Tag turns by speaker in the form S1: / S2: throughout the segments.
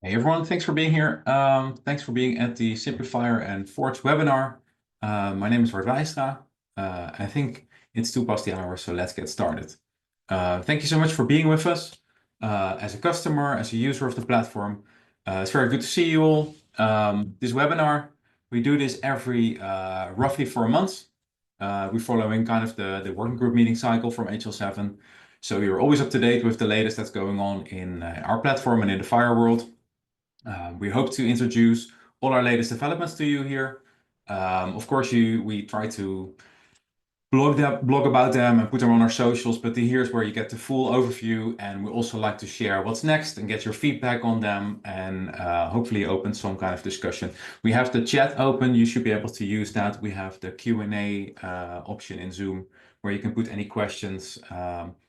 S1: Hey everyone, thanks for being here. Thanks for being at the Simplifier and Forge webinar. My name is Bart Wijstra. I think it's 2 past the hour, so let's get started. Thank you so much for being with us. As a customer, as a user of the platform, it's very good to see you all. This webinar, we do this every roughly 4 months. We're following kind of the working group meeting cycle from HL7. So you're always up to date with the latest that's going on in our platform and in the Fire world. We hope to introduce all our latest developments to you here. Of course, we try to blog about them and put them on our socials, but here's where you get the full overview, and we also like to share what's next and get your feedback on them, and hopefully open some kind of discussion. We have the chat open. You should be able to use that. We have the Q&A option in Zoom where you can put any questions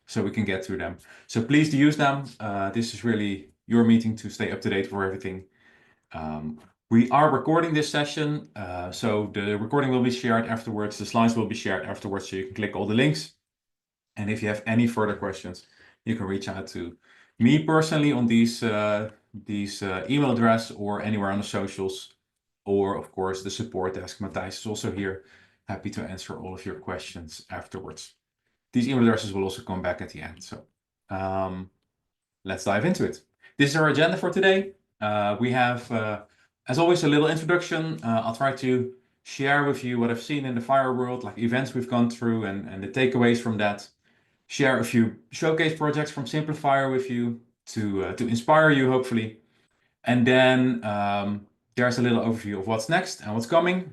S1: so we can get through them. So please use them. This is really your meeting to stay up to date for everything. We are recording this session, so the recording will be shared afterwards. The slides will be shared afterwards, so you can click all the links. And if you have any further questions, you can reach out to me personally on these email address or anywhere on the socials, or of course the support desk. Matthijs is also here, happy to answer all of your questions afterwards. These email addresses will also come back at the end. So let's dive into it. This is our agenda for today. We have, as always, a little introduction. I'll try to share with you what I've seen in the Fire world, like events we've gone through and the takeaways from that. Share a few showcase projects from Simplifier with you to inspire you, hopefully. And then there's a little overview of what's next and what's coming.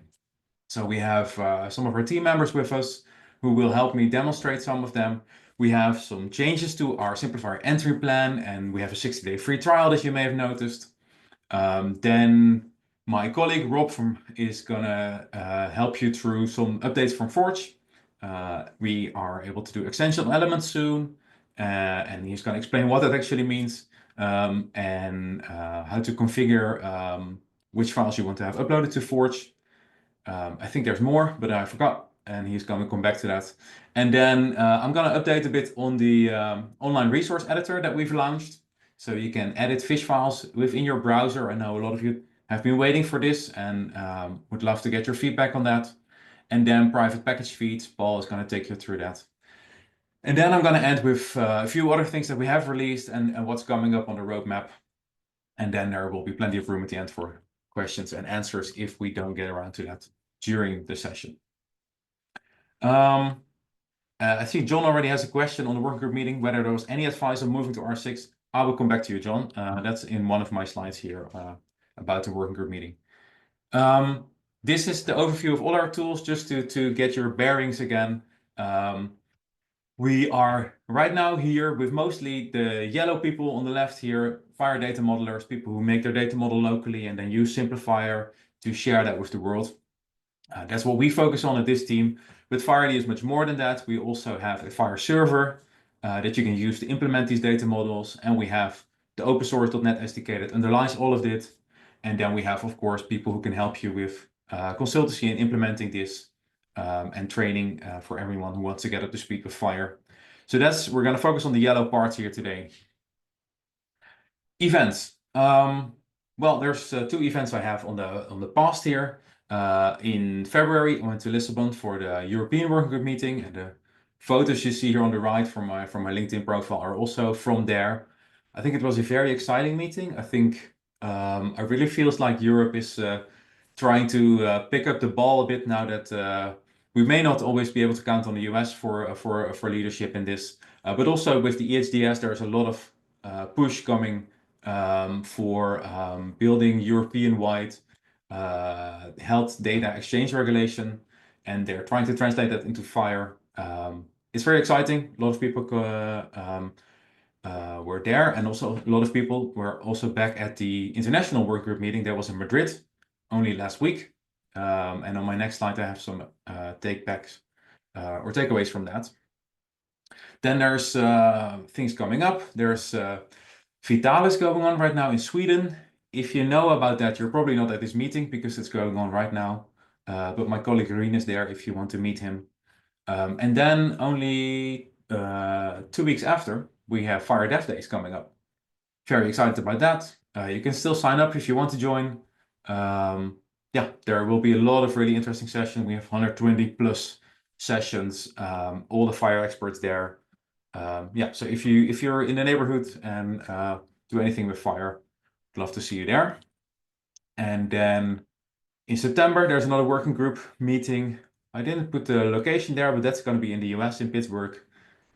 S1: So we have some of our team members with us who will help me demonstrate some of them. We have some changes to our Simplifier entry plan, and we have a 60-day free trial that you may have noticed. Then my colleague Rob is gonna help you through some updates from Forge. We are able to do extension elements soon, and he's gonna explain what that actually means, and how to configure which files you want to have uploaded to Forge. I think there's more, but I forgot, and he's gonna come back to that. And then I'm gonna update a bit on the online resource editor that we've launched. So you can edit fish files within your browser. I know a lot of you have been waiting for this and would love to get your feedback on that. And then private package feeds, Paul is gonna take you through that. And then I'm gonna end with a few other things that we have released and what's coming up on the roadmap. And then there will be plenty of room at the end for questions and answers if we don't get around to that during the session. I see John already has a question on the working group meeting, whether there was any advice on moving to R6. I will come back to you, John. That's in one of my slides here about the working group meeting. This is the overview of all our tools, just to get your bearings again. We are right now here with mostly the yellow people on the left here, Fire data modelers, people who make their data model locally and then use Simplifier to share that with the world. That's what we focus on at this team. But FireD is much more than that. We also have a Fire server that you can use to implement these data models. And we have the open source.NET SDK that underlies all of it. And then we have, of course, people who can help you with consultancy in implementing this and training for everyone who wants to get up to speed with Fire. So we're going to focus on the yellow parts here today. Events. Well, there's 2 events I have on the past here. In February, I went to Lisbon for the European Working Group meeting, and the photos you see here on the right from my LinkedIn profile are also from there. I think it was a very exciting meeting. I think I really feels like Europe is trying to pick up the ball a bit now that we may not always be able to count on the US for leadership in this, but also with the EHDS, there's a lot of push coming for building European-wide health data exchange regulation, and they're trying to translate that into Fire. It's very exciting. A lot of people were there, and also a lot of people were also back at the international work group meeting that was in Madrid only last week. And on my next slide, I have some take-backs or takeaways from that. Then there's things coming up. There's Vitalis going on right now in Sweden. If you know about that, you're probably not at this meeting because it's going on right now. But my colleague Irene is there if you want to meet him. And then only 2 weeks after, we have Fire Dev Days coming up. Very excited about that. You can still sign up if you want to join. Yeah, there will be a lot of really interesting sessions. We have 120 plus sessions, all the fire experts there. Yeah, so if you're in the neighborhood and do anything with fire, I'd love to see you there. And then in September, there's another working group meeting. I didn't put the location there, but that's going to be in the US in Pittsburgh.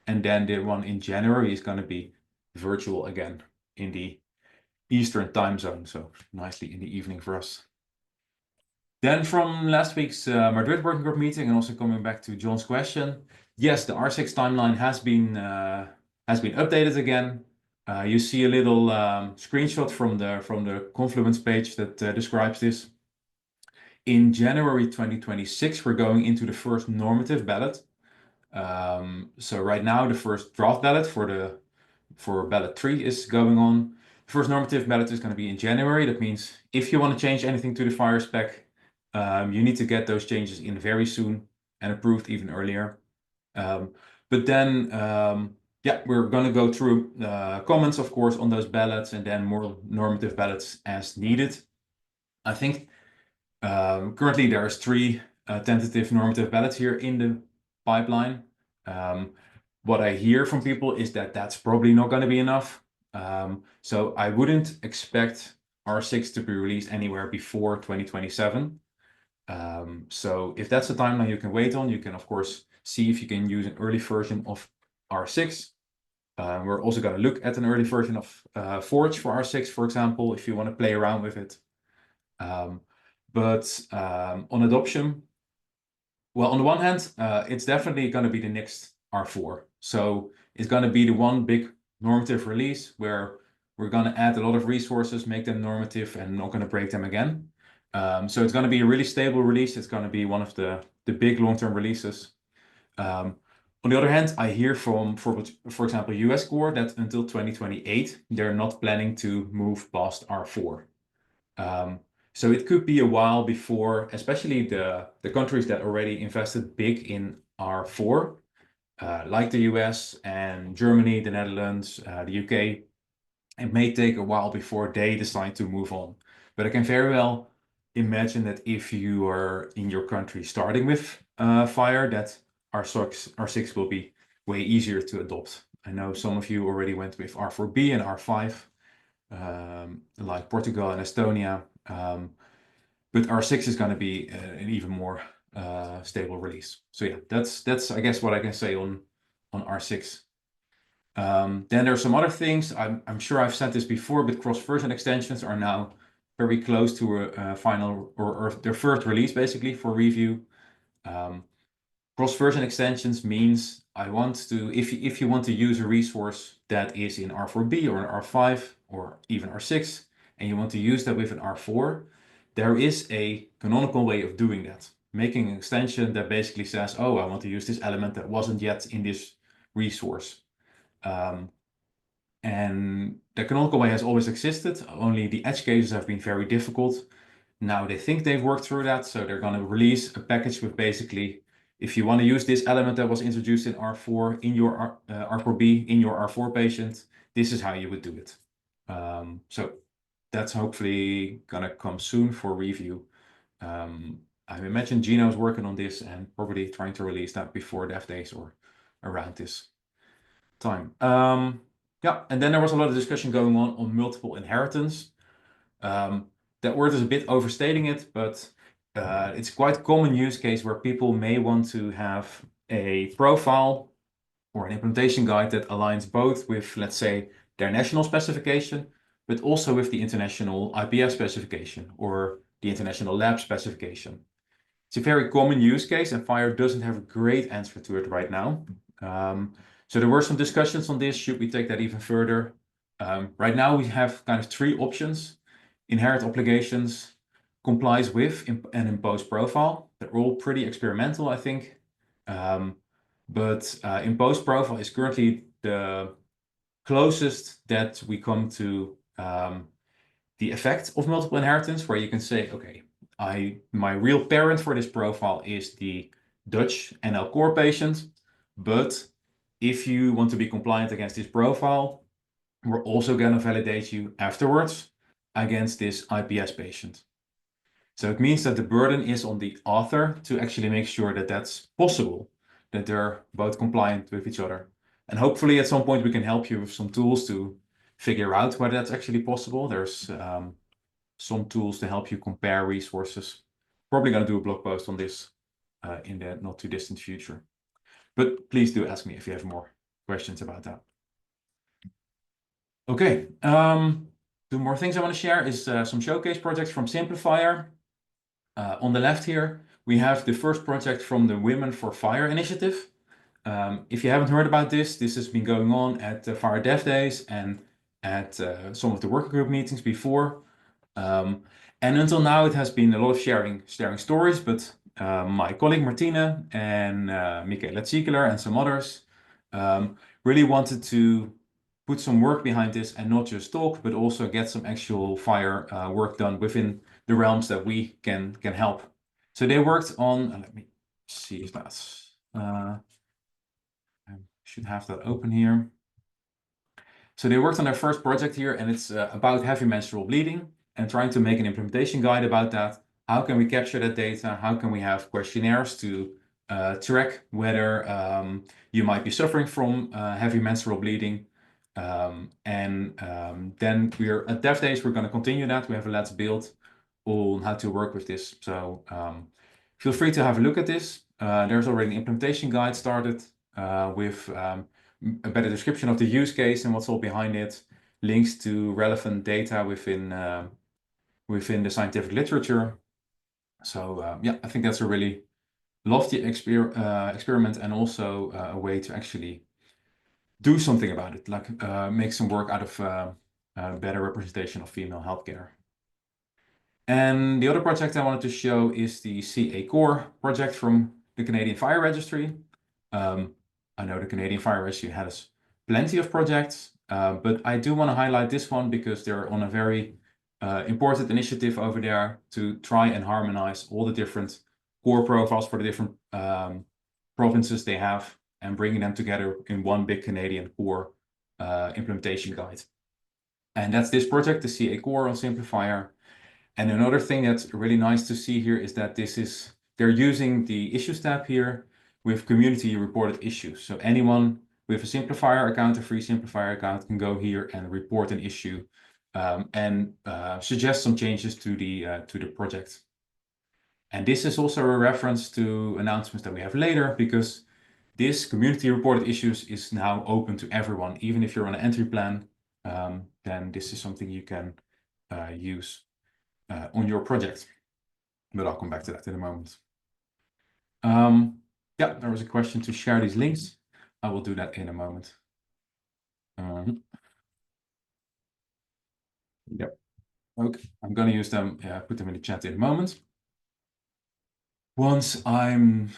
S1: And then the one in January is going to be virtual again in the Eastern time zone. So nicely in the evening for us. Then from last week's Madrid working group meeting, and also coming back to John's question, yes, the R6 timeline has been updated again. You see a little screenshot from the Confluence page that describes this. In January 2026, we're going into the first normative ballot. So right now, the first draft ballot for ballot 3 is going on. The first normative ballot is going to be in January. That means if you want to change anything to the fire spec, you need to get those changes in very soon and approved even earlier. But then, yeah, we're going to go through comments, of course, on those ballots, and then more normative ballots as needed. I think currently there's 3 tentative normative ballots here in the pipeline. What I hear from people is that that's probably not going to be enough. So I wouldn't expect R6 to be released anywhere before 2027. So if that's the timeline you can wait on, you can of course see if you can use an early version of R6. We're also going to look at an early version of Forge for R6, for example, if you want to play around with it. But on adoption, well, on the one hand, it's definitely going to be the next R4. So it's going to be the one big normative release where we're going to add a lot of resources, make them normative, and not going to break them again. So it's going to be a really stable release. It's going to be one of the big long-term releases. On the other hand, I hear from, for example, US Core that until 2028, they're not planning to move past R4. So it could be a while before, especially the countries that already invested big in R4, like the US and Germany, the Netherlands, the UK. It may take a while before they decide to move on. But I can very well imagine that if you are in your country starting with fire, that R6 will be way easier to adopt. I know some of you already went with R4B and R5, like Portugal and Estonia. But R6 is going to be an even more stable release. So yeah, that's I guess what I can say on R6. Then there are some other things. I'm sure I've said this before, but cross-version extensions are now very close to a final or their first release basically for review. Cross-version extensions means I want to, if you want to use a resource that is in R4B or an R5 or even R6, and you want to use that with an R4, there is a canonical way of doing that. Making an extension that basically says, oh, I want to use this element that wasn't yet in this resource. And the canonical way has always existed, only the edge cases have been very difficult. Now they think they've worked through that, so they're going to release a package with basically, if you want to use this element that was introduced in R4 in your R4B in your R4 patient, this is how you would do it. So that's hopefully going to come soon for review. I imagine Gino's working on this and probably trying to release that before Dev Days or around this time. Yeah, and then there was a lot of discussion going on multiple inheritance. That word is a bit overstating it, but it's quite a common use case where people may want to have a profile or an implementation guide that aligns both with, let's say, their national specification, but also with the international IPF specification or the international lab specification. It's a very common use case, and Fire doesn't have a great answer to it right now. So there were some discussions on this. Should we take that even further? Right now we have kind of 3 options. Inherit obligations, complies with, and impose profile. They're all pretty experimental, I think. But impose profile is currently the closest that we come to the effect of multiple inheritance, where you can say, okay, my real parent for this profile is the Dutch NL core patient, but if you want to be compliant against this profile, we're also going to validate you afterwards. against this IPS patient. So it means that the burden is on the author to actually make sure that that's possible, that they're both compliant with each other. And hopefully at some point we can help you with some tools to figure out whether that's actually possible. There's some tools to help you compare resources. Probably going to do a blog post on this in the not too distant future. But please do ask me if you have more questions about that. Okay, two more things I want to share is some showcase projects from Simplifier. On the left here, we have the first project from the Women for Fire initiative. If you haven't heard about this, this has been going on at the Fire Dev Days and at some of the working group meetings before. And until now, it has been a lot of sharing stories, but my colleague Martine and Michaela Ziegler and some others really wanted to put some work behind this and not just talk, but also get some actual fire work done within the realms that we can help. So they worked on, let me see if that's, I should have that open here. So they worked on their first project here, and it's about heavy menstrual bleeding and trying to make an implementation guide about that. How can we capture that data? How can we have questionnaires to track whether you might be suffering from heavy menstrual bleeding? Then we're at Dev Days, we're going to continue that. We have a Let's Build on how to work with this. So feel free to have a look at this. There's already an implementation guide started with a better description of the use case and what's all behind it, links to relevant data within the scientific literature. So yeah, I think that's a really lofty experiment and also a way to actually do something about it, like make some work out of better representation of female healthcare. And the other project I wanted to show is the CA Core project from the Canadian Fire Registry. I know the Canadian Fire Registry has plenty of projects, but I do want to highlight this one because they're on a very important initiative over there to try and harmonize all the different core profiles for the different provinces they have and bringing them together in one big Canadian core implementation guide. And that's this project, the CA Core on Simplifier. And another thing that's really nice to see here is that they're using the Issues tab here with community reported issues. So anyone with a Simplifier account, a free Simplifier account, can go here and report an issue and suggest some changes to the project. And this is also a reference to announcements that we have later, because this community reported issues is now open to everyone. Even if you're on an entry plan, then this is something you can use on your project. But I'll come back to that in a moment. Yeah, there was a question to share these links. I will do that in a moment. Yep. Okay, I'm going to use them, put them in the chat in a moment. Once I'm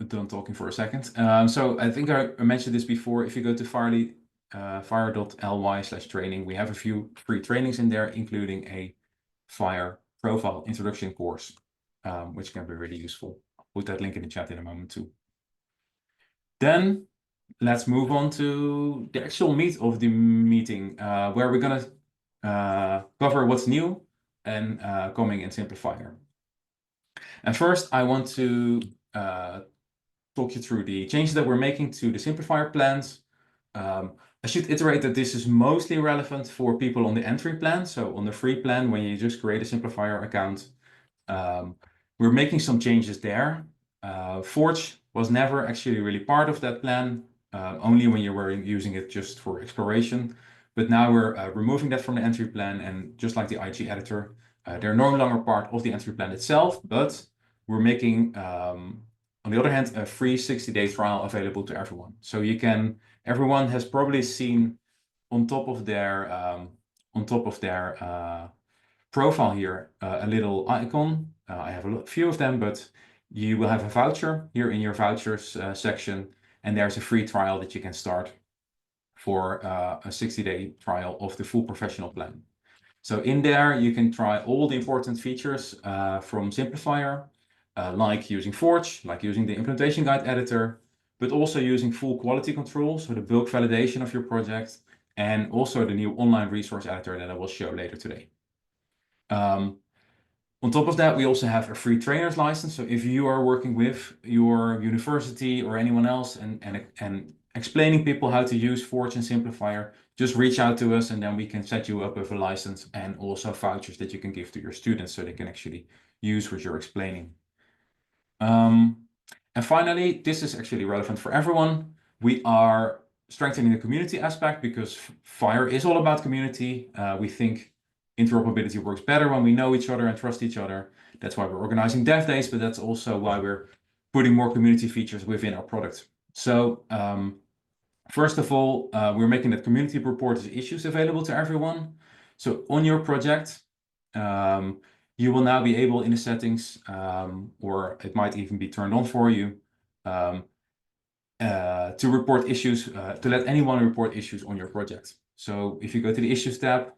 S1: done talking for a second. So I think I mentioned this before. If you go to fire.ly/training, we have a few free trainings in there, including a fire profile introduction course, which can be really useful. I'll put that link in the chat in a moment too. Then let's move on to the actual meat of the meeting, where we're going to cover what's new and coming in Simplifier. And first, I want to talk you through the changes that we're making to the Simplifier plans. I should iterate that this is mostly relevant for people on the entry plan. So on the free plan, when you just create a Simplifier account, we're making some changes there. Forge was never actually really part of that plan, only when you were using it just for exploration. But now we're removing that from the entry plan, and just like the IG editor, they're no longer part of the entry plan itself, but we're making, on the other hand, a free 60-day trial available to everyone. So everyone has probably seen on top of their profile here a little icon. I have a few of them, but you will have a voucher here in your vouchers section, and there's a free trial that you can start for a 60-day trial of the full professional plan. So in there, you can try all the important features from Simplifier, like using Forge, like using the implementation guide editor, but also using full quality control, so the bulk validation of your project, and also the new online resource editor that I will show later today. On top of that, we also have a free trainer's license. So if you are working with your university or anyone else and explaining people how to use Forge and Simplifier, just reach out to us and then we can set you up with a license and also vouchers that you can give to your students so they can actually use what you're explaining. And finally, this is actually relevant for everyone. We are strengthening the community aspect because Fire is all about community. We think interoperability works better when we know each other and trust each other. That's why we're organizing dev days, but that's also why we're putting more community features within our product. So first of all, we're making that community report as issues available to everyone. So on your project, you will now be able in the settings, or it might even be turned on for you, to report issues, to let anyone report issues on your project. So if you go to the issues tab,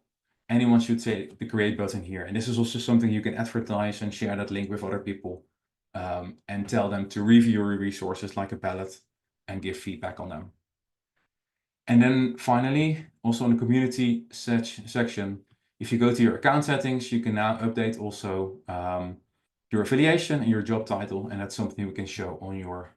S1: anyone should say the create button here. And this is also something you can advertise and share that link with other people, and tell them to review your resources like a ballot and give feedback on them. And then finally, also in the community section, if you go to your account settings, you can now update also your affiliation and your job title. And that's something we can show on your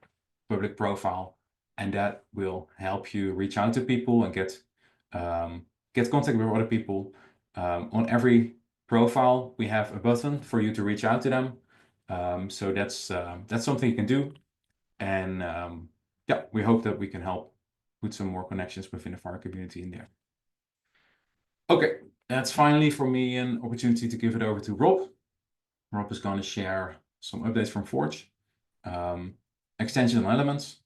S1: public profile. And that will help you reach out to people and get contact with other people. On every profile, we have a button for you to reach out to them. So that's something you can do. And yeah, we hope that we can help put some more connections within the Fire community in there. Okay, that's finally for me an opportunity to give it over to Rob. Rob is going to share some updates from Forge, extension elements,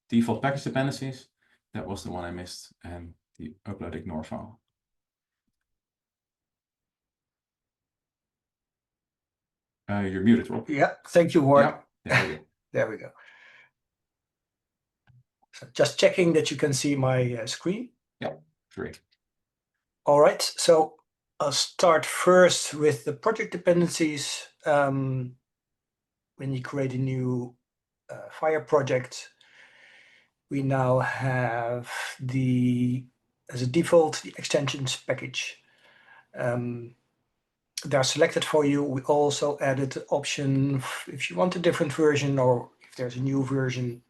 S1: default package dependencies. That was the one I missed, and the upload ignore file. You're muted, Rob.
S2: Yeah, thank you, Ward.
S1: Yeah, there we go.
S2: There we go. So just checking that you can see my screen.
S1: Yeah, great.
S2: All right, so I'll start first with the project dependencies. When you create a new Fire project, we now have as a default, the extensions package. They're selected for you. We also added the option if you want a different version or if there's a new version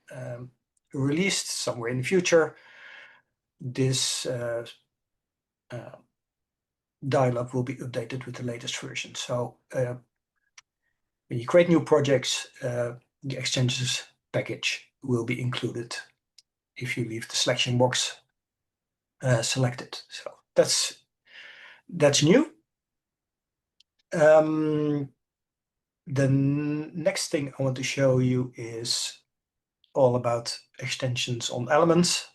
S2: released somewhere in the future, this dialog will be updated with the latest version. So when you create new projects, the extensions package will be included if you leave the selection box selected. So that's new. The next thing I want to show you is all about extensions on elements.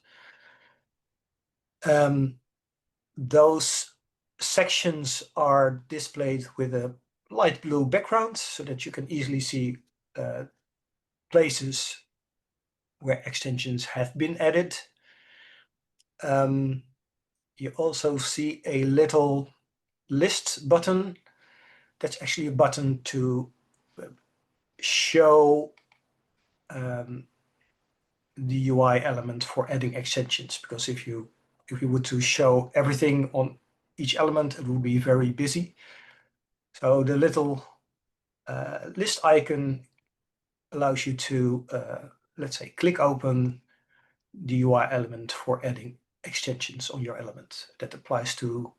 S2: Those sections are displayed with a light blue background so that you can easily see places where extensions have been added. You also see a little list button. That's actually a button to show the UI element for adding extensions, because if you were to show everything on each element, it will be very busy. So the little list icon allows you to, let's say, click open the UI element for adding extensions on your element. That applies to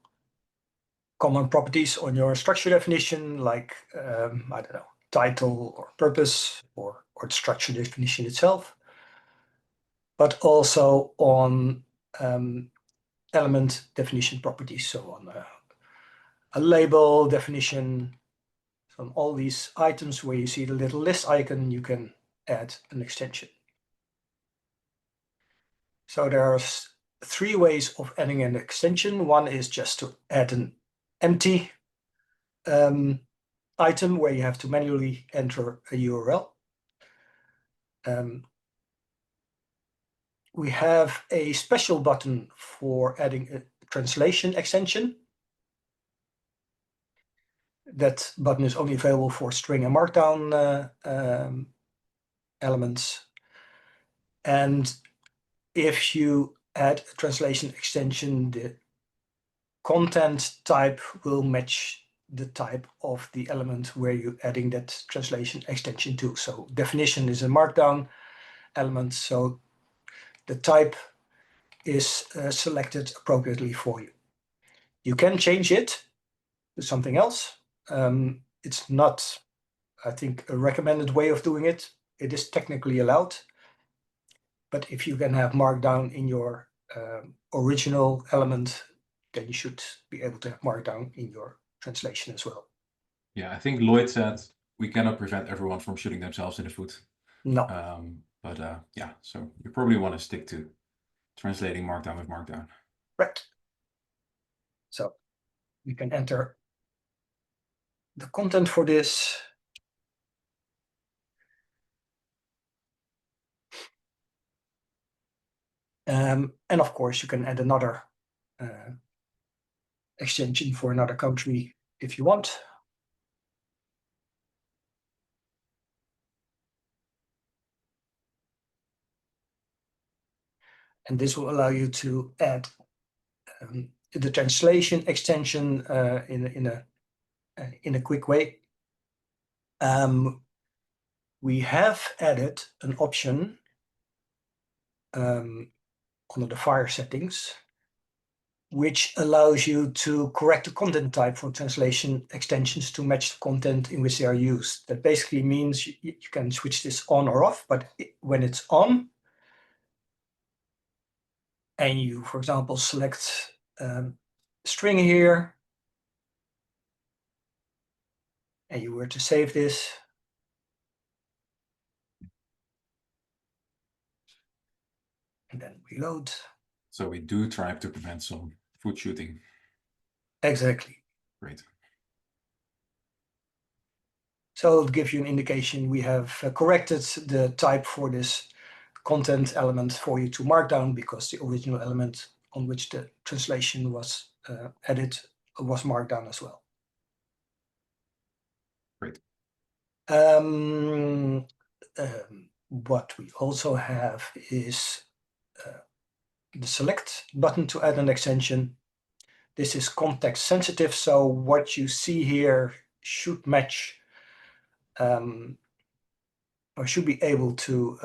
S2: common properties on your structure definition, like, I don't know, title or purpose or the structure definition itself, but also on element definition properties. So on a label definition, so on all these items where you see the little list icon, you can add an extension. So there's 3 ways of adding an extension. One is just to add an empty item where you have to manually enter a URL. We have a special button for adding a translation extension. That button is only available for string and markdown elements. And if you add a translation extension, the content type will match the type of the element where you're adding that translation extension to. So definition is a markdown element, so the type is selected appropriately for you. You can change it to something else. It's not, I think, a recommended way of doing it. It is technically allowed, but if you can have markdown in your original element, then you should be able to have markdown in your translation as well.
S1: Yeah, I think Lloyd said we cannot prevent everyone from shooting themselves in the foot.
S2: No.
S1: Yeah, so you probably want to stick to translating markdown with markdown.
S2: Right. So you can enter the content for this. And of course, you can add another extension for another country if you want. And this will allow you to add the translation extension in a quick way. We have added an option under the file settings, which allows you to correct the content type for translation extensions to match the content in which they are used. That basically means you can switch this on or off, but when it's on, and you, for example, select string here, and you were to save this, and then reload.
S1: So we do try to prevent some foot shooting.
S2: Exactly.
S1: Great.
S2: So to give you an indication, we have corrected the type for this content element for you to markdown, because the original element on which the translation was added was marked down as well.
S1: Great.
S2: What we also have is the select button to add an extension. This is context sensitive, so what you see here should match or should be able to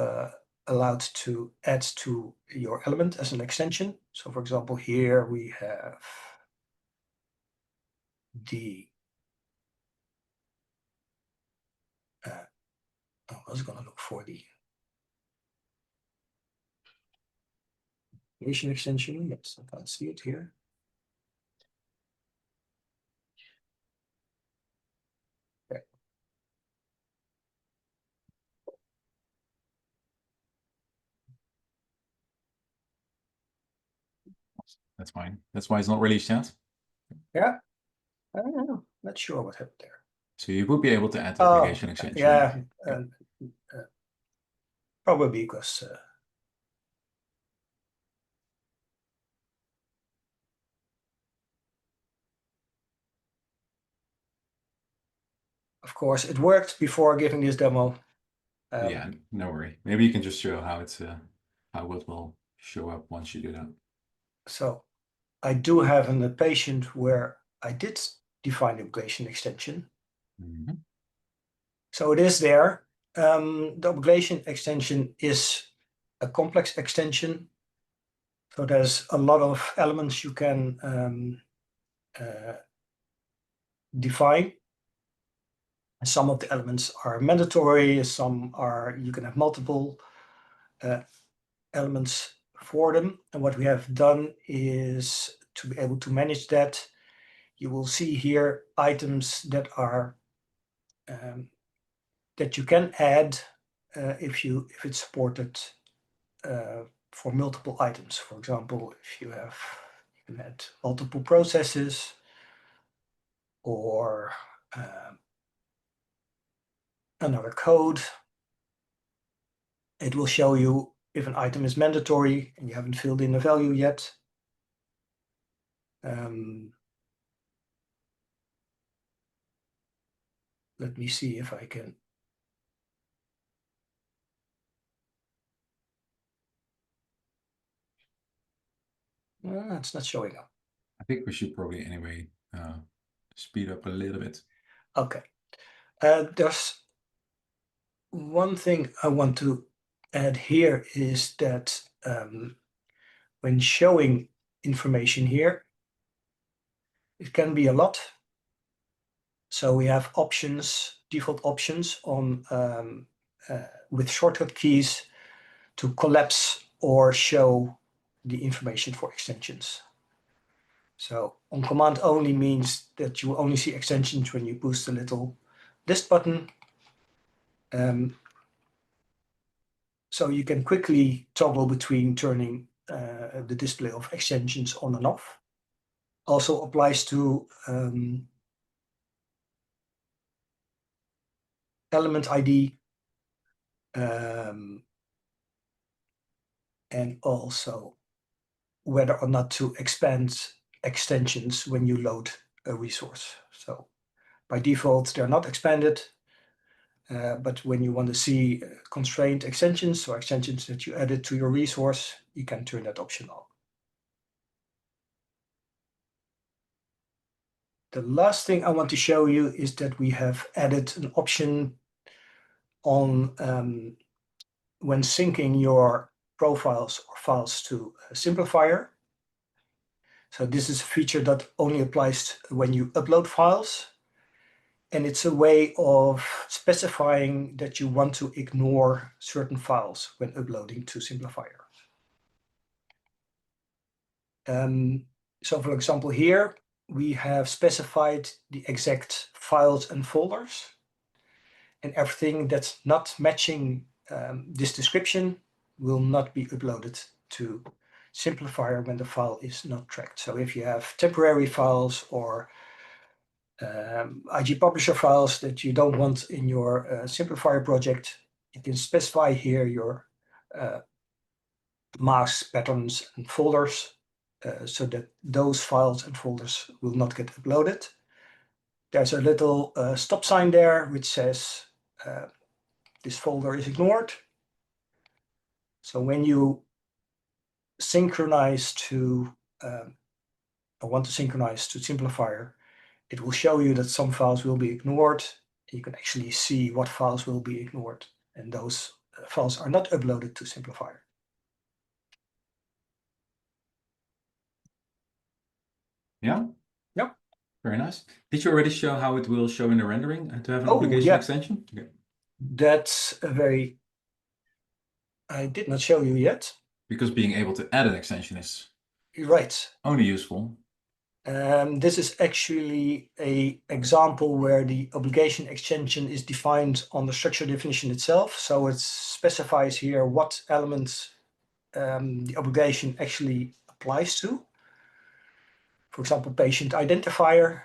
S2: allowed to add to your element as an extension. So for example, here we have the I was going to look for the creation extension. Yes, I can't see it here. Okay.
S1: That's fine. That's why it's not released yet.
S2: Yeah, I don't know. Not sure what happened there.
S1: So you would be able to add the application extension.
S2: Yeah, probably because of course it worked before giving this demo.
S1: Yeah, no worry. Maybe you can just show how it's how it will show up once you do that.
S2: So I do have a patient where I did define the obligation extension.
S1: Mm-hmm.
S2: So it is there. The obligation extension is a complex extension. So there's a lot of elements you can define. Some of the elements are mandatory, some are, you can have multiple elements for them. And what we have done is to be able to manage that. You will see here items that are that you can add if it's supported for multiple items. For example, if you can add multiple processes, or another code. It will show you if an item is mandatory and you haven't filled in the value yet. Let me see if I can. It's not showing up.
S1: I think we should probably anyway speed up a little bit.
S2: Okay. There's one thing I want to add here is that when showing information here, it can be a lot. So we have options, default options on with shortcut keys to collapse or show the information for extensions. So on command only means that you only see extensions when you push the little list button. So you can quickly toggle between turning the display of extensions on and off. Also applies to element ID and also whether or not to expand extensions when you load a resource. So by default, they're not expanded, but when you want to see constrained extensions or extensions that you added to your resource, you can turn that option on. The last thing I want to show you is that we have added an option on when syncing your profiles or files to Simplifier. So this is a feature that only applies when you upload files. And it's a way of specifying that you want to ignore certain files when uploading to Simplifier. So for example, here we have specified the exact files and folders, and everything that's not matching this description will not be uploaded to Simplifier when the file is not tracked. So if you have temporary files or IG Publisher files that you don't want in your Simplifier project, you can specify here your masks, patterns, and folders so that those files and folders will not get uploaded. There's a little stop sign there which says this folder is ignored. So when you synchronize to or want to synchronize to Simplifier, it will show you that some files will be ignored. You can actually see what files will be ignored, and those files are not uploaded to Simplifier.
S1: Yeah?
S2: Yep.
S1: Very nice. Did you already show how it will show in the rendering to have an
S2: Oh,
S1: obligation
S2: yeah.
S1: extension? Okay.
S2: That's a very... I did not show you yet.
S1: Because being able to add an extension is
S2: Right.
S1: only useful.
S2: This is actually an example where the obligation extension is defined on the structure definition itself. So it specifies here what elements the obligation actually applies to. For example, patient identifier.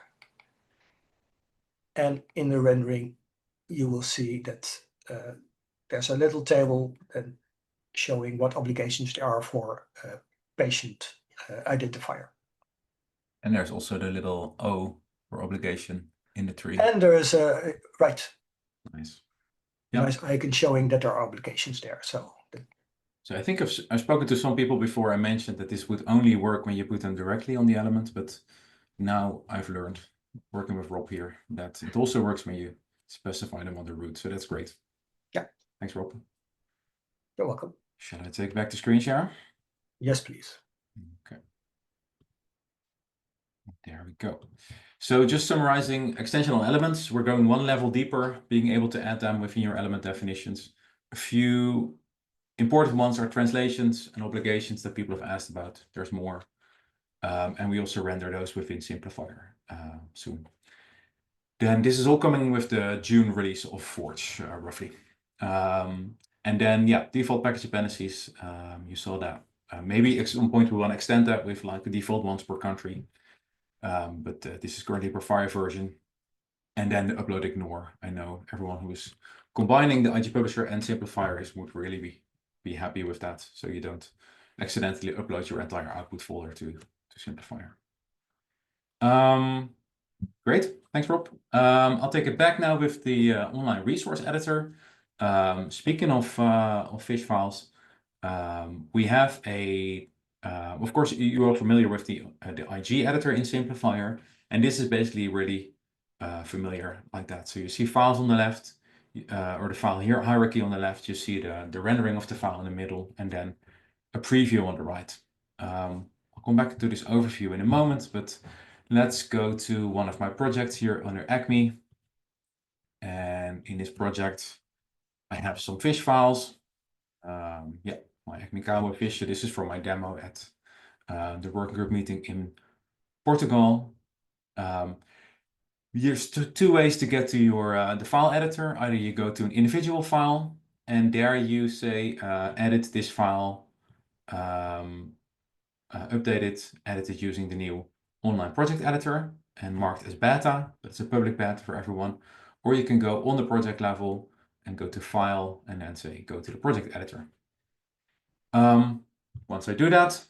S2: And in the rendering, you will see that there's a little table showing what obligations there are for patient identifier.
S1: And there's also the little O for obligation in the tree.
S2: And there is a, right.
S1: Nice.
S2: Yeah. Nice icon showing that there are obligations there. So
S1: I think I've spoken to some people before. I mentioned that this would only work when you put them directly on the element, but now I've learned, working with Rob here, that it also works when you specify them on the root. So that's great.
S2: Yeah.
S1: Thanks, Rob.
S2: You're welcome.
S1: Shall I take back the screen share?
S2: Yes, please.
S1: Okay. There we go. So just summarizing extensional elements, we're going one level deeper, being able to add them within your element definitions. A few important ones are translations and obligations that people have asked about. There's more. And we also render those within Simplifier soon. Then this is all coming with the June release of Forge, roughly. And then, yeah, default package dependencies, you saw that. Maybe at some point we want to extend that with like the default ones per country. But this is currently per fire version. And then the upload ignore. I know everyone who is combining the IG Publisher and Simplifier would really be happy with that. So you don't accidentally upload your entire output folder to Simplifier. Great, thanks, Rob. I'll take it back now with the online resource editor. Speaking of fish files, we have a, of course, you are familiar with the IG editor in Simplifier. And this is basically really familiar like that. So you see files on the left, or the file here hierarchy on the left. You see the rendering of the file in the middle, and then a preview on the right. I'll come back to this overview in a moment, but let's go to one of my projects here under Acme. And in this project, I have some fish files. Yeah, my Acme Cowboy fish. So this is for my demo at the working group meeting in Portugal. There's two ways to get to your the file editor. Either you go to an individual file, and there you say edit this file, update it, edit it using the new online project editor and marked as beta. That's a public beta for everyone. Or you can go on the project level and go to file and then say go to the project editor. Once I do that,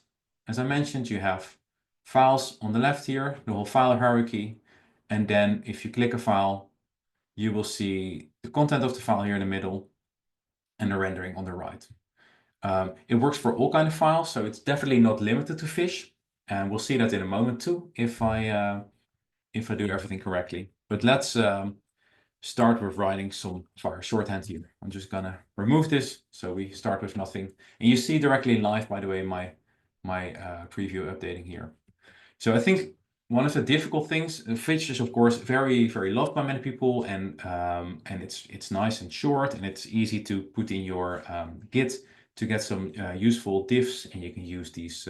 S1: as I mentioned, you have files on the left here, the whole file hierarchy. And then if you click a file, you will see the content of the file here in the middle and the rendering on the right. It works for all kinds of files, so it's definitely not limited to fish. And we'll see that in a moment too, if I do everything correctly. But let's start with writing some Fire shorthand here. I'm just gonna remove this, so we start with nothing. And you see directly live, by the way, my preview updating here. So I think one of the difficult things, fish is of course very, very loved by many people, and it's nice and short, and it's easy to put in your Git to get some useful diffs, and you can use these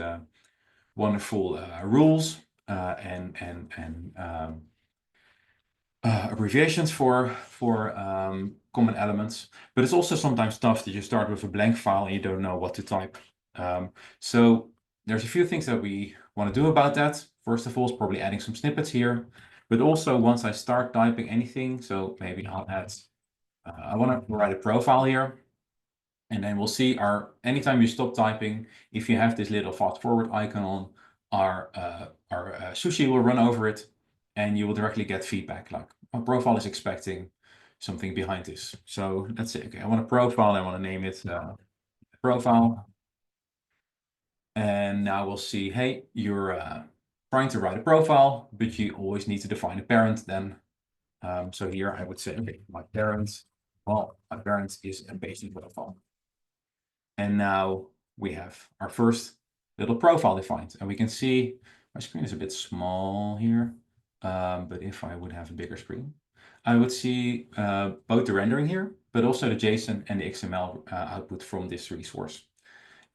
S1: wonderful rules and abbreviations for common elements. But it's also sometimes tough that you start with a blank file and you don't know what to type. So there's a few things that we want to do about that. First of all, is probably adding some snippets here, but also once I start typing anything, so maybe I'll add, I want to write a profile here. And then we'll see anytime you stop typing, if you have this little fast forward icon on, our Sushi will run over it, and you will directly get feedback like my profile is expecting something behind this. So let's say, okay, I want a profile, I want to name it profile. And now we'll see, hey, you're trying to write a profile, but you always need to define a parent then. So here I would say, okay, my parent is a patient profile. And now we have our first little profile defined, and we can see my screen is a bit small here. But if I would have a bigger screen, I would see both the rendering here, but also the JSON and the XML output from this resource.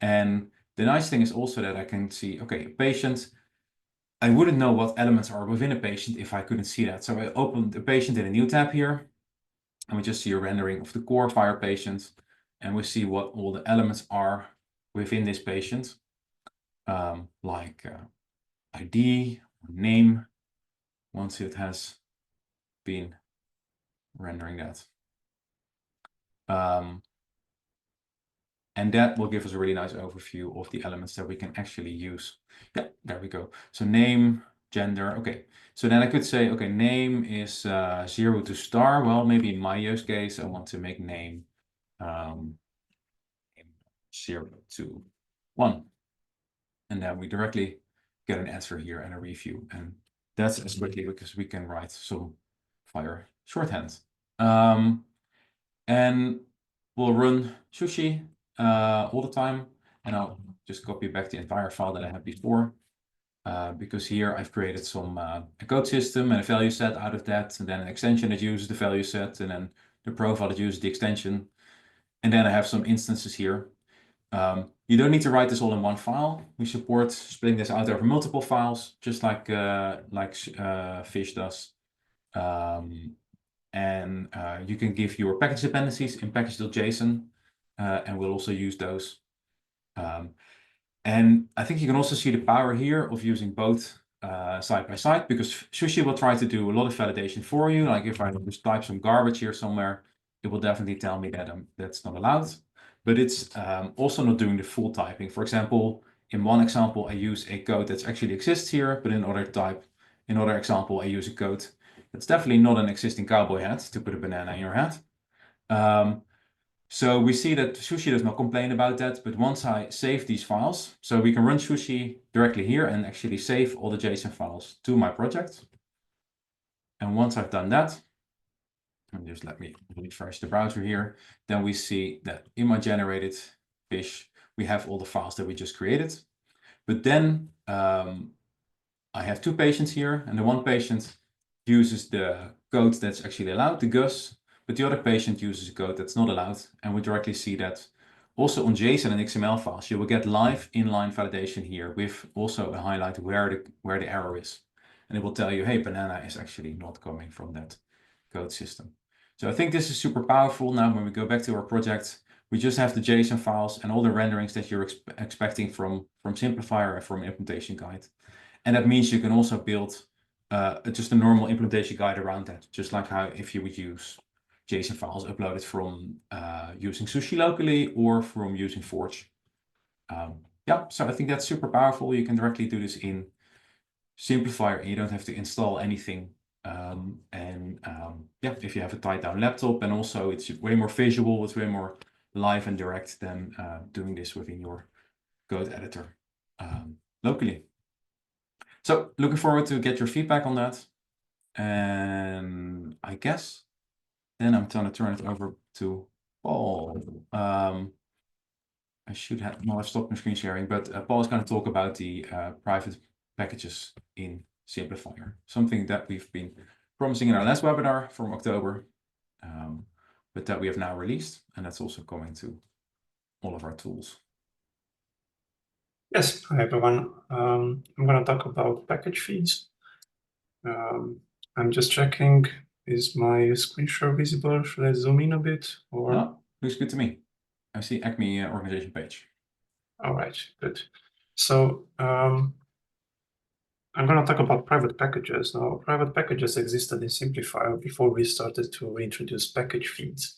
S1: And the nice thing is also that I can see, okay, patient. I wouldn't know what elements are within a patient if I couldn't see that. So I opened the patient in a new tab here, and we just see a rendering of the core Fire patient, and we see what all the elements are within this patient, like ID, name, once it has been rendering that. And that will give us a really nice overview of the elements that we can actually use. Yeah, there we go. So name, gender, okay. So then I could say, okay, name is 0 to star. Well, maybe in my use case, I want to make name 0 to 1. And then we directly get an answer here and a review. And that's as quickly because we can write some Fire shorthand. And we'll run Sushi all the time. And I'll just copy back the entire file that I had before. Because here I've created some a code system and a value set out of that, and then an extension that uses the value set, and then the profile that uses the extension. And then I have some instances here. You don't need to write this all in one file. We support splitting this out over multiple files, just like Fish does. And you can give your package dependencies in package.json, and we'll also use those. And I think you can also see the power here of using both side by side, because Sushi will try to do a lot of validation for you. Like if I just type some garbage here somewhere, it will definitely tell me that that's not allowed. But it's also not doing the full typing. For example, in one example, I use a code that actually exists here, but in another example, I use a code that's definitely not an existing cowboy hat to put a banana in your hat. So we see that Sushi does not complain about that, but once I save these files, so we can run Sushi directly here and actually save all the JSON files to my project. And once I've done that, and just let me refresh the browser here, then we see that in my generated fish, we have all the files that we just created. But then I have two patients here, and the one patient uses the code that's actually allowed, the GUS, but the other patient uses a code that's not allowed. And we directly see that also on JSON and XML files, you will get live inline validation here with also a highlight where the error is. And it will tell you, hey, banana is actually not coming from that code system. So I think this is super powerful. Now, when we go back to our project, we just have the JSON files and all the renderings that you're expecting from Simplifier and from Implementation Guide. And that means you can also build just a normal implementation guide around that, just like how if you would use JSON files uploaded from using Sushi locally or from using Forge. Yeah, so I think that's super powerful. You can directly do this in Simplifier and you don't have to install anything. Yeah, if you have a tied down laptop, and also it's way more visual, it's way more live and direct than doing this within your code editor locally. So looking forward to get your feedback on that. And I guess then I'm going to turn it over to Paul. I should have, no, I've stopped my screen sharing, but Paul is going to talk about the private packages in Simplifier, something that we've been promising in our last webinar from October, but that we have now released, and that's also coming to all of our tools.
S3: Yes, hi everyone. I'm going to talk about package feeds. I'm just checking, is my screen share visible? Should I zoom in a bit? Or...
S1: No, looks good to me. I see Acme organization page.
S3: All right, good. So I'm going to talk about private packages. Now, private packages existed in Simplifier before we started to introduce package feeds.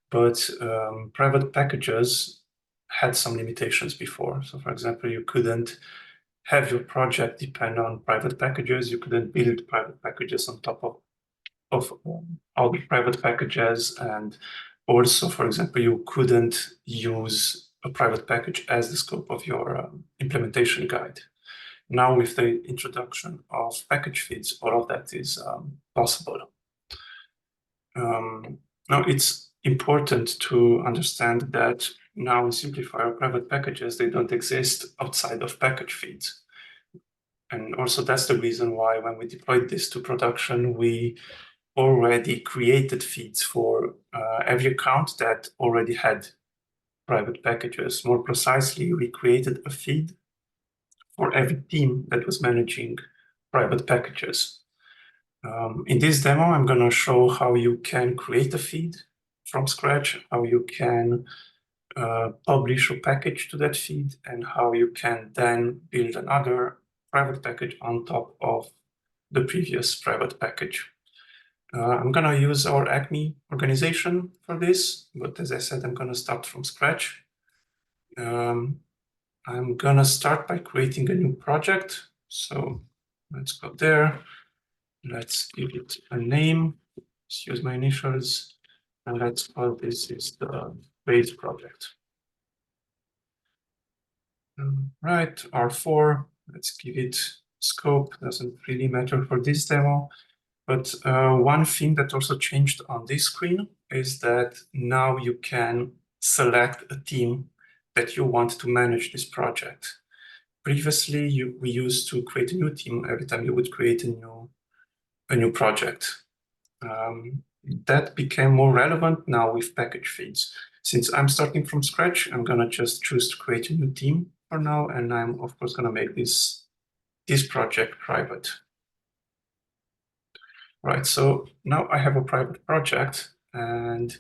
S3: But private packages had some limitations before. So for example, you couldn't have your project depend on private packages. You couldn't build private packages on top of other private packages. And also, for example, you couldn't use a private package as the scope of your implementation guide. Now, with the introduction of package feeds, all of that is possible. Now, it's important to understand that now in Simplifier, private packages, they don't exist outside of package feeds. And also that's the reason why when we deployed this to production, we already created feeds for every account that already had private packages. More precisely, we created a feed for every team that was managing private packages. In this demo, I'm going to show how you can create a feed from scratch, how you can publish a package to that feed, and how you can then build another private package on top of the previous private package. I'm going to use our Acme organization for this, but as I said, I'm going to start from scratch. I'm going to start by creating a new project. So let's go there. Let's give it a name. Let's use my initials. And let's call this is the base project. Right, R4. Let's give it scope. Doesn't really matter for this demo. But one thing that also changed on this screen is that now you can select a team that you want to manage this project. Previously, we used to create a new team every time you would create a new project. That became more relevant now with package feeds. Since I'm starting from scratch, I'm going to just choose to create a new team for now, and I'm of course going to make this project private. Right, so now I have a private project, and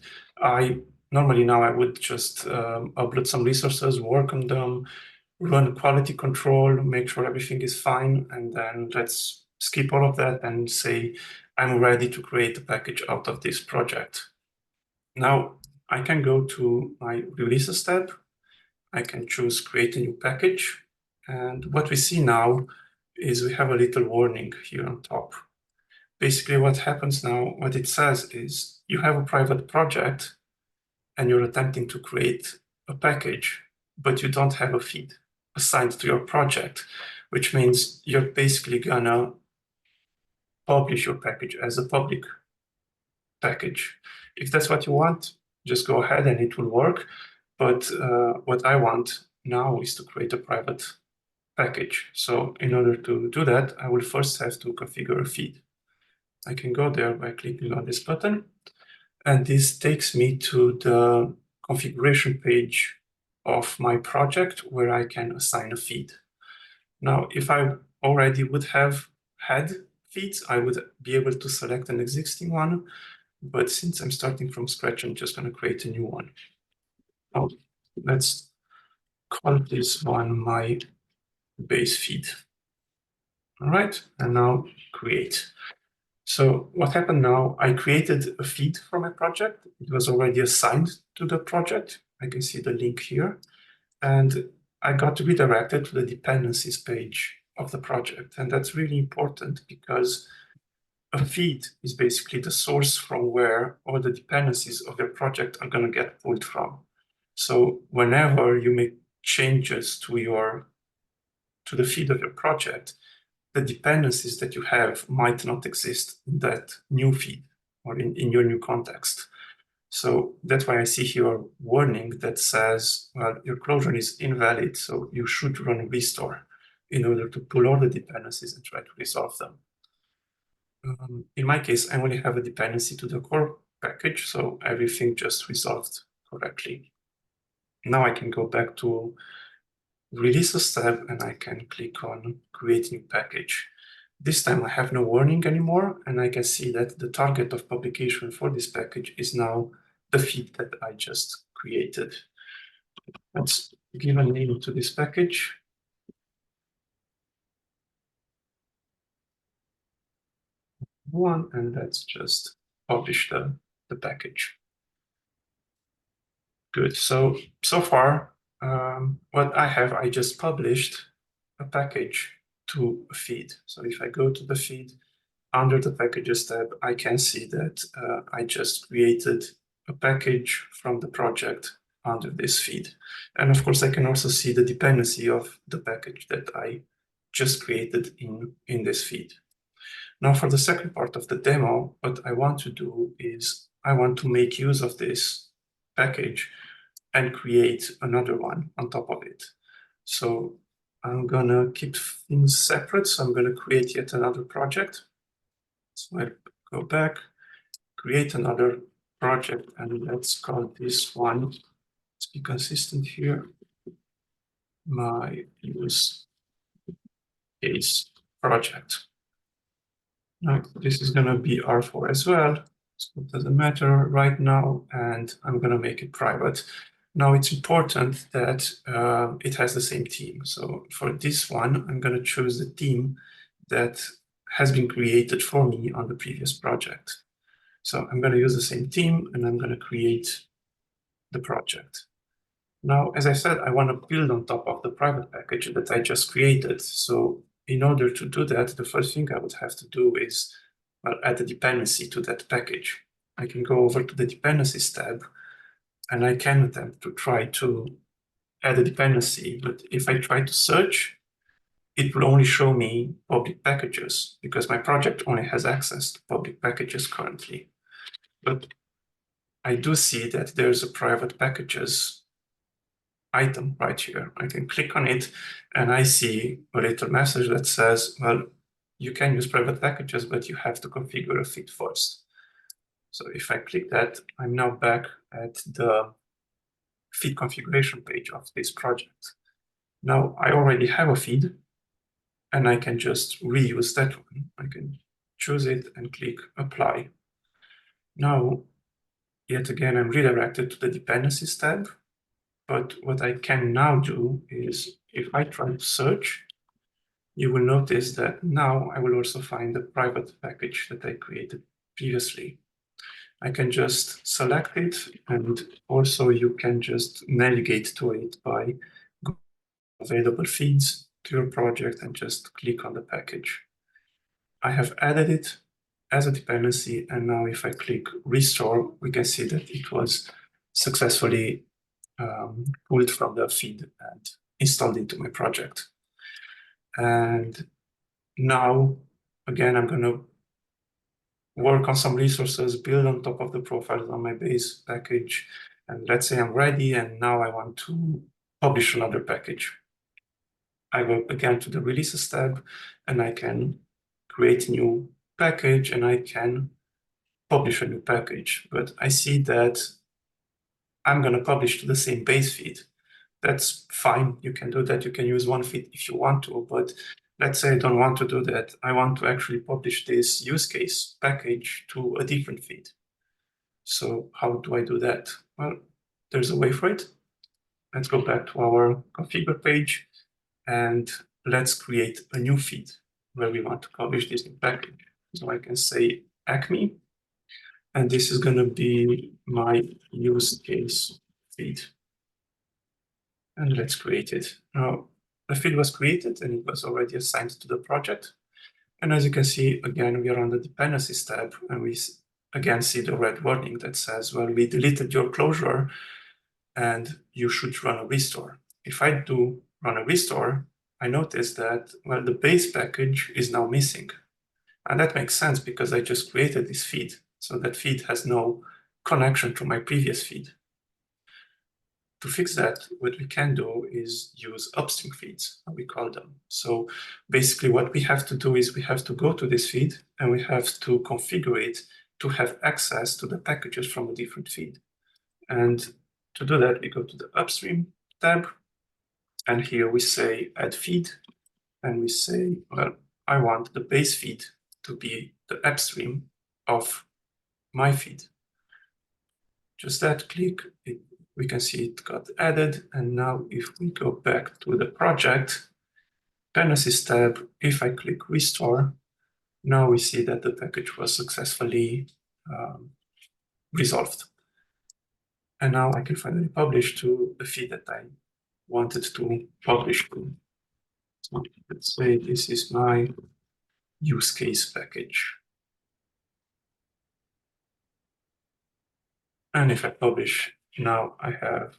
S3: normally now I would just upload some resources, work on them, run quality control, make sure everything is fine, and then let's skip all of that and say I'm ready to create a package out of this project. Now I can go to my releases tab. I can choose create a new package, and what we see now is we have a little warning here on top. Basically, what happens now, what it says is you have a private project and you're attempting to create a package, but you don't have a feed assigned to your project, which means you're basically gonna publish your package as a public package. If that's what you want, just go ahead and it will work. But what I want now is to create a private package. So in order to do that, I will first have to configure a feed. I can go there by clicking on this button, and this takes me to the configuration page of my project where I can assign a feed. Now, if I already would have had feeds, I would be able to select an existing one. But since I'm starting from scratch, I'm just going to create a new one. Now, let's call this one my base feed. All right, and now create. So what happened now, I created a feed for my project. It was already assigned to the project. I can see the link here. And I got redirected to the dependencies page of the project. And that's really important because a feed is basically the source from where all the dependencies of your project are going to get pulled from. So whenever you make changes to the feed of your project, the dependencies that you have might not exist in that new feed or in your new context. So that's why I see here a warning that says, well, your closure is invalid, so you should run restore in order to pull all the dependencies and try to resolve them. In my case, I only have a dependency to the core package, so everything just resolved correctly. Now I can go back to Releases tab and I can click on Create New Package. This time I have no warning anymore, and I can see that the target of publication for this package is now the feed that I just created. Let's give a name to this package. One, and let's just publish the package. Good. So far, what I just published a package to a feed. So if I go to the feed, under the packages tab, I can see that I just created a package from the project under this feed. And of course, I can also see the dependency of the package that I just created in this feed. Now, for the second part of the demo, what I want to do is I want to make use of this package and create another one on top of it. So I'm gonna keep things separate. So I'm gonna create yet another project. So I go back, create another project, and let's call this one, let's be consistent here, my use case project. Now this is gonna be R4 as well. So it doesn't matter right now, and I'm gonna make it private. Now it's important that it has the same theme. So for this one, I'm going to choose the theme that has been created for me on the previous project. So I'm going to use the same theme and I'm going to create the project. Now, as I said, I want to build on top of the private package that I just created. So in order to do that, the first thing I would have to do is add a dependency to that package. I can go over to the dependencies tab, and I can attempt to try to add a dependency, but if I try to search, it will only show me public packages because my project only has access to public packages currently. But I do see that there's a private packages item right here. I can click on it and I see a little message that says, well, you can use private packages, but you have to configure a feed first. So if I click that, I'm now back at the feed configuration page of this project. Now I already have a feed and I can just reuse that one. I can choose it and click apply. Now, yet again, I'm redirected to the dependencies tab. But what I can now do is if I try to search, you will notice that now I will also find the private package that I created previously. I can just select it, and also you can just navigate to it by available feeds to your project and just click on the package. I have added it as a dependency, and now if I click restore, we can see that it was successfully pulled from the feed and installed into my project. And now, again, I'm going to work on some resources, build on top of the profiles on my base package. And let's say I'm ready and now I want to publish another package. I go again to the releases tab and I can create a new package and I can publish a new package. But I see that I'm going to publish to the same base feed. That's fine. You can do that. You can use one feed if you want to, but let's say I don't want to do that. I want to actually publish this use case package to a different feed. So how do I do that? Well, there's a way for it. Let's go back to our configure page and let's create a new feed where we want to publish this new package. So I can say Acme, and this is going to be my use case feed. And let's create it. Now, the feed was created and it was already assigned to the project. And as you can see, again, we are on the dependencies tab and we again see the red warning that says, well, we deleted your closure and you should run a restore. If I do run a restore, I notice that, well, the base package is now missing. And that makes sense because I just created this feed. So that feed has no connection to my previous feed. To fix that, what we can do is use upstream feeds, we call them. So basically what we have to do is we have to go to this feed and we have to configure it to have access to the packages from a different feed. And to do that, we go to the upstream tab. And here we say add feed. And we say, well, I want the base feed to be the upstream of my feed. Just that click, we can see it got added. And now if we go back to the project, dependencies tab, if I click restore, now we see that the package was successfully resolved. And now I can finally publish to the feed that I wanted to publish to. So let's say this is my use case package. And if I publish, now I have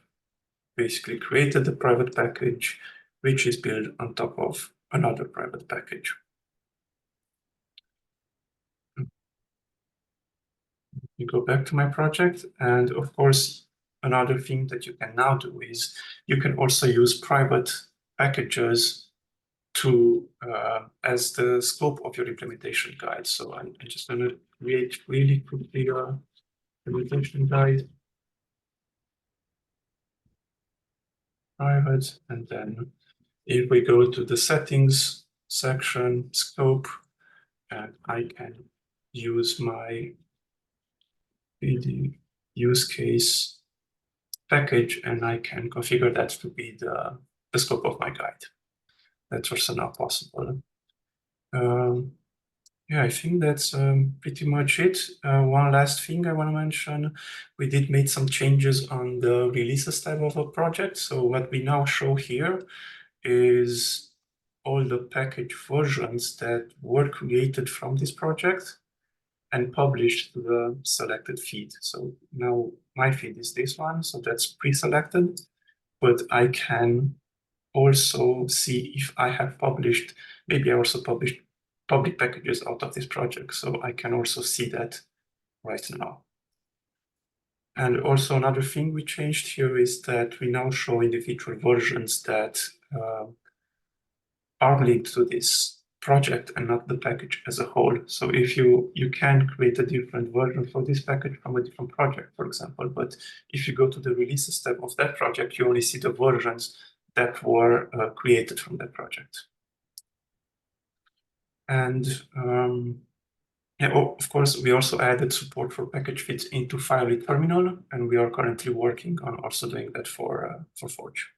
S3: basically created a private package, which is built on top of another private package. You go back to my project, and of course, another thing that you can now do is you can also use private packages to as the scope of your implementation guide. So I'm just going to create really quickly a implementation guide. Private, and then if we go to the settings section, scope, and I can use my use case package and I can configure that to be the scope of my guide. That's also now possible. Yeah, I think that's pretty much it. One last thing I want to mention, we did make some changes on the releases tab of a project. So what we now show here is all the package versions that were created from this project and published to the selected feed. So now my feed is this one, so that's pre-selected, but I can also see if I have published, maybe I also published public packages out of this project. So I can also see that right now. And also another thing we changed here is that we now show individual versions that are linked to this project and not the package as a whole. So if you can create a different version for this package from a different project, for example, but if you go to the releases tab of that project, you only see the versions that were created from that project. And yeah, of course, we also added support for package feeds into File Terminal, and we are currently working on also doing that for Forge.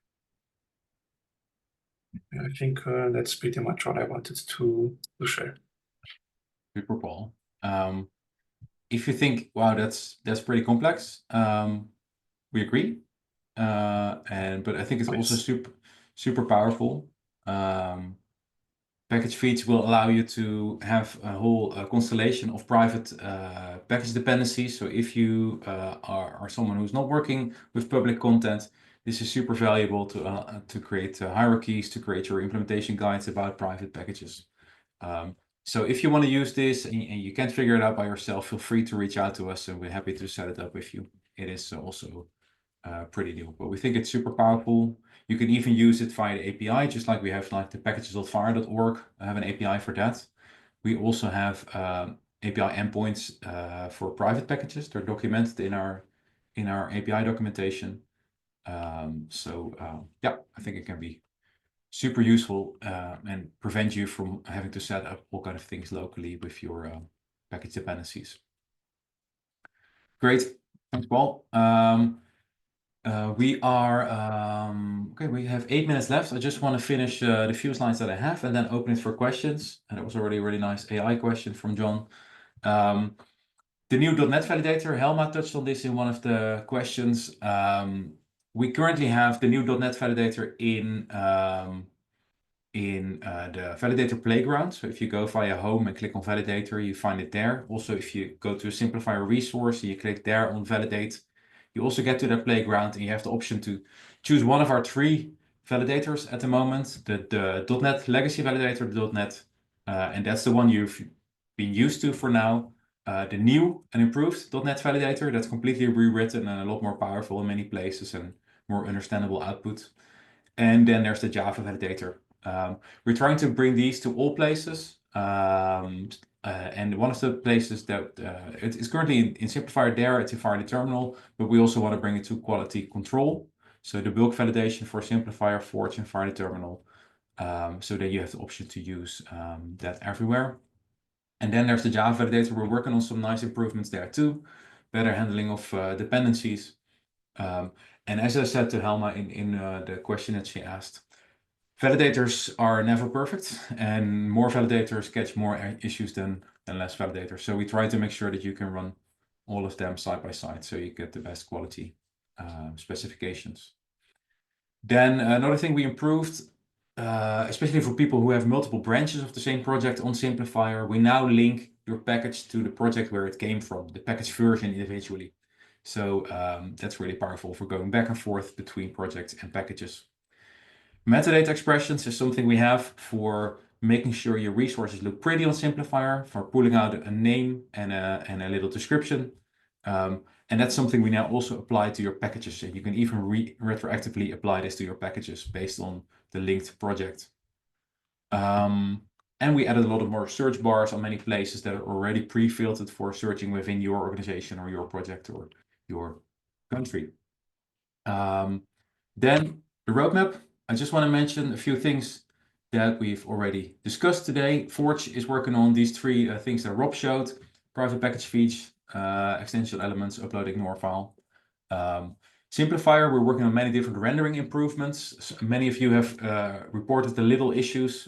S3: I think that's pretty much what I wanted to share.
S1: Super, Paul. If you think, wow, that's pretty complex, we agree. But I think it's also super powerful. Package feeds will allow you to have a whole constellation of private package dependencies. So if you are someone who's not working with public content, this is super valuable to create hierarchies, to create your implementation guides about private packages. So if you want to use this and you can't figure it out by yourself, feel free to reach out to us and we're happy to set it up with you. It is also pretty new, but we think it's super powerful. You can even use it via the API, just like we have like the packages.fire.org. I have an API for that. We also have API endpoints for private packages. They're documented in our API documentation. Yeah, I think it can be super useful and prevent you from having to set up all kind of things locally with your package dependencies. Great, thanks, Paul. We have 8 minutes left. I just want to finish the few slides that I have and then open it for questions. And it was already a really nice AI question from John. The new .NET validator, Helma touched on this in one of the questions. We currently have the new .NET validator in the validator playground. So if you go via home and click on validator, you find it there. Also, if you go to a simplifier resource and you click there on validate, you also get to that playground and you have the option to choose one of our 3 validators at the moment, the .NET legacy validator, the .NET, and that's the one you've been used to for now. The new and improved .NET validator, that's completely rewritten and a lot more powerful in many places and more understandable output. And then there's the Java validator. We're trying to bring these to all places. And one of the places that it is currently in Simplifier there, it's in Fire the Terminal, but we also want to bring it to quality control. So the bulk validation for Simplifier, Forge, and Fire the Terminal. So that you have the option to use that everywhere. And then there's the Java validator. We're working on some nice improvements there too. Better handling of dependencies. And as I said to Helma in the question that she asked, validators are never perfect, and more validators catch more issues than less validators. So we try to make sure that you can run all of them side by side, so you get the best quality specifications. Then another thing we improved, especially for people who have multiple branches of the same project on Simplifier, we now link your package to the project where it came from, the package version individually. So that's really powerful for going back and forth between projects and packages. Metadata expressions is something we have for making sure your resources look pretty on Simplifier, for pulling out a name and a little description. And that's something we now also apply to your packages. So you can even retroactively apply this to your packages based on the linked project. And we added a lot of more search bars on many places that are already pre-filtered for searching within your organization or your project or your country. Then the roadmap. I just want to mention a few things that we've already discussed today. Forge is working on these 3 things that Rob showed: private package feeds, extension elements, upload ignore file. Simplifier, we're working on many different rendering improvements. So many of you have reported the little issues,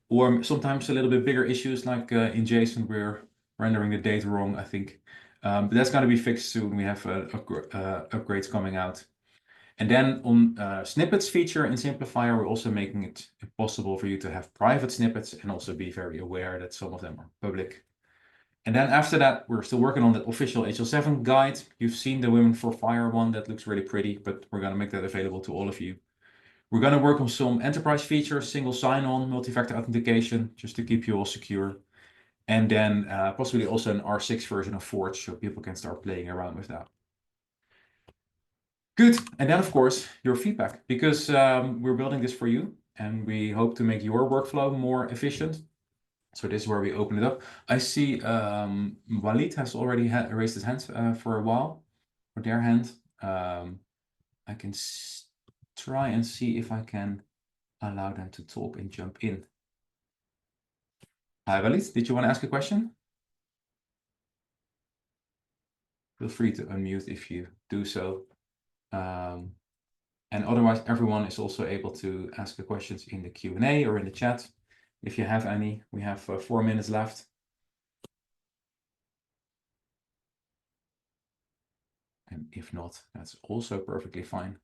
S1: or sometimes a little bit bigger issues, like in JSON, we're rendering the data wrong, I think. But that's going to be fixed soon. We have upgrades coming out. And then on snippets feature in Simplifier, we're also making it possible for you to have private snippets and also be very aware that some of them are public. And then after that, we're still working on that official HL7 guide. You've seen the Women for Fire one, that looks really pretty, but we're going to make that available to all of you. We're going to work on some enterprise features, single sign-on, multi-factor authentication, just to keep you all secure. And then possibly also an R6 version of Forge, so people can start playing around with that. Good. And then, of course, your feedback, because we're building this for you and we hope to make your workflow more efficient. So this is where we open it up. I see Walid has already raised his hand for a while, or their hand. I can try and see if I can allow them to talk and jump in. Hi, Walid, did you want to ask a question? Feel free to unmute if you do so. And otherwise, everyone is also able to ask the questions in the Q&A or in the chat. If you have any, we have 4 minutes left. And if not, that's also perfectly fine.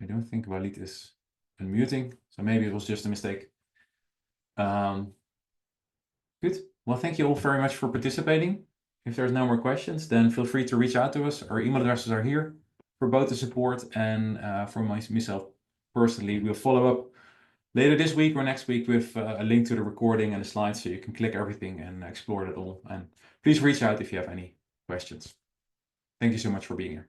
S1: I don't think Walid is unmuting, so maybe it was just a mistake. Good. Well, thank you all very much for participating. If there's no more questions, then feel free to reach out to us. Our email addresses are here for both the support and for myself personally. We'll follow up later this week or next week with a link to the recording and the slides so you can click everything and explore it all. And please reach out if you have any questions. Thank you so much for being here.